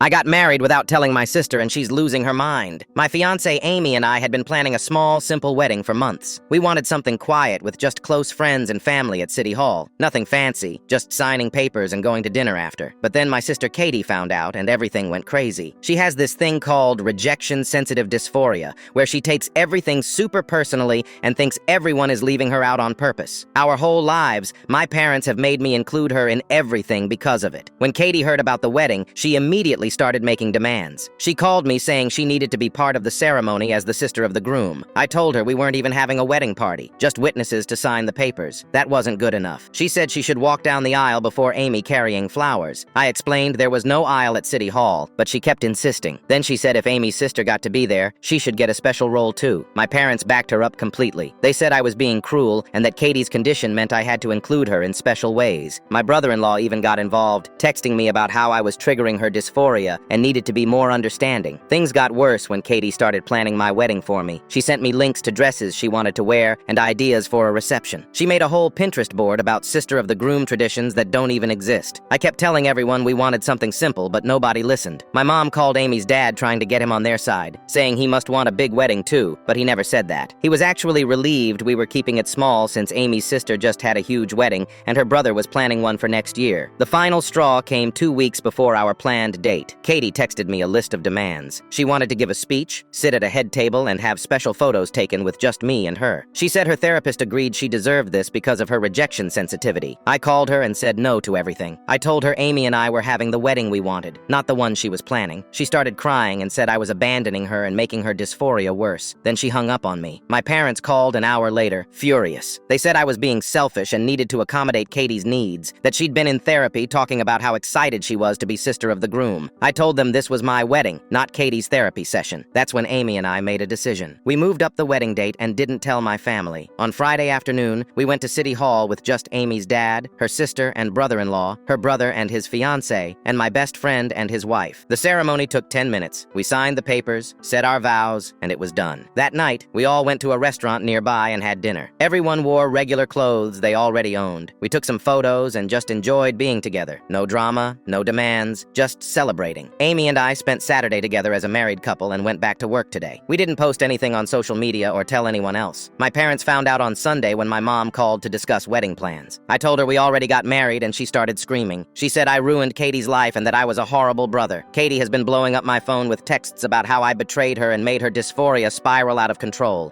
I got married without telling my sister, and she's losing her mind. My fiancée Amy and I had been planning a small, simple wedding for months. We wanted something quiet with just close friends and family at City Hall. Nothing fancy, just signing papers and going to dinner after. But then my sister Katie found out, and everything went crazy. She has this thing called rejection-sensitive dysphoria, where she takes everything super personally and thinks everyone is leaving her out on purpose. Our whole lives, my parents have made me include her in everything because of it. When Katie heard about the wedding, she immediately started making demands. She called me saying she needed to be part of the ceremony as the sister of the groom. I told her we weren't even having a wedding party, just witnesses to sign the papers. That wasn't good enough. She said she should walk down the aisle before Amy carrying flowers. I explained there was no aisle at City Hall, but she kept insisting. Then she said if Amy's sister got to be there, she should get a special role too. My parents backed her up completely. They said I was being cruel and that Katie's condition meant I had to include her in special ways. My brother-in-law even got involved, texting me about how I was triggering her dysphoria and needed to be more understanding. Things got worse when Katie started planning my wedding for me. She sent me links to dresses she wanted to wear and ideas for a reception. She made a whole Pinterest board about sister of the groom traditions that don't even exist. I kept telling everyone we wanted something simple, but nobody listened. My mom called Amy's dad trying to get him on their side, saying he must want a big wedding too, but he never said that. He was actually relieved we were keeping it small since Amy's sister just had a huge wedding and her brother was planning one for next year. The final straw came 2 weeks before our planned date. Katie texted me a list of demands. She wanted to give a speech, sit at a head table, and have special photos taken with just me and her. She said her therapist agreed she deserved this because of her rejection sensitivity. I called her and said no to everything. I told her Amy and I were having the wedding we wanted, not the one she was planning. She started crying and said I was abandoning her and making her dysphoria worse. Then she hung up on me. My parents called an hour later, furious. They said I was being selfish and needed to accommodate Katie's needs, that she'd been in therapy talking about how excited she was to be sister of the groom. I told them this was my wedding, not Katie's therapy session. That's when Amy and I made a decision. We moved up the wedding date and didn't tell my family. On Friday afternoon, we went to City Hall with just Amy's dad, her sister and brother-in-law, her brother and his fiancée, and my best friend and his wife. The ceremony took 10 minutes. We signed the papers, said our vows, and it was done. That night, we all went to a restaurant nearby and had dinner. Everyone wore regular clothes they already owned. We took some photos and just enjoyed being together. No drama, no demands, just celebrating. Amy and I spent Saturday together as a married couple and went back to work today. We didn't post anything on social media or tell anyone else. My parents found out on Sunday when my mom called to discuss wedding plans. I told her we already got married and she started screaming. She said I ruined Katie's life and that I was a horrible brother. Katie has been blowing up my phone with texts about how I betrayed her and made her dysphoria spiral out of control.